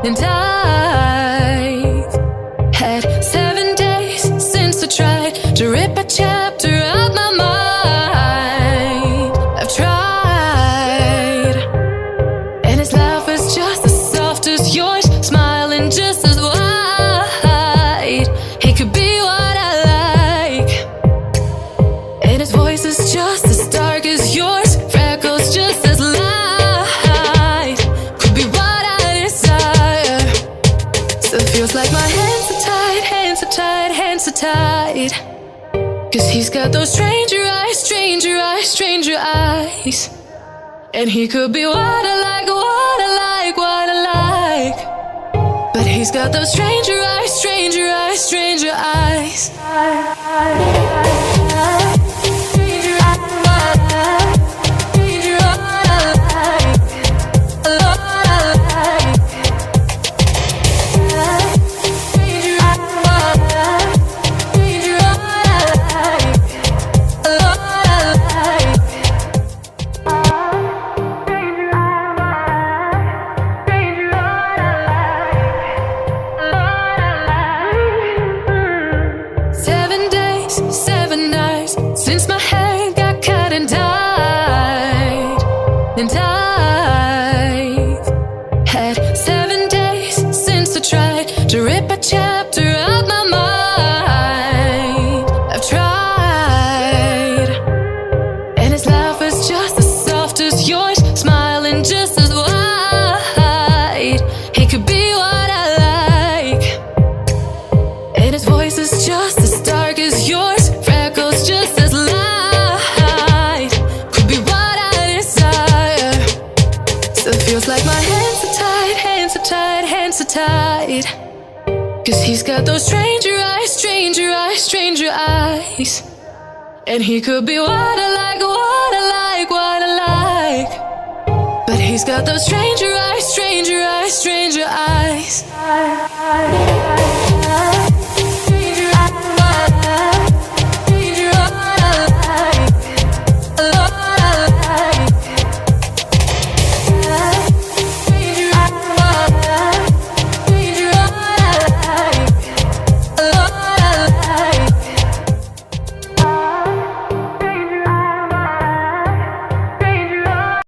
And I've had 7 days since I tried to rip a chapter out my mind. I've tried, and his laugh is just as soft as yours, smiling just as wide. He could be what I like, and his voice is just as dark as yours, freckles just as light. Could be what I desire. Still feels like my hands are tied, hands are tied, hands are tied. 'Cause he's got those stranger eyes, stranger eyes, stranger eyes. And he could be what I like, what I like, what I like. But he's got those stranger eyes, stranger eyes, stranger eyes. Since my hair got cut and dyed. And I've had 7 days since I tried to rip a chapter out my mind. I've tried, and his laugh is just as soft as yours, smiling just as wide. He could be what I like, and his voice is just as dark as yours, freckles just as light. Could be what I desire. Still feels like my hands are tied, hands are tied, hands are tied. 'Cause he's got those stranger eyes, stranger eyes, stranger eyes. And he could be what I like, what I like, what I like. But he's got those stranger eyes, stranger eyes, stranger eyes.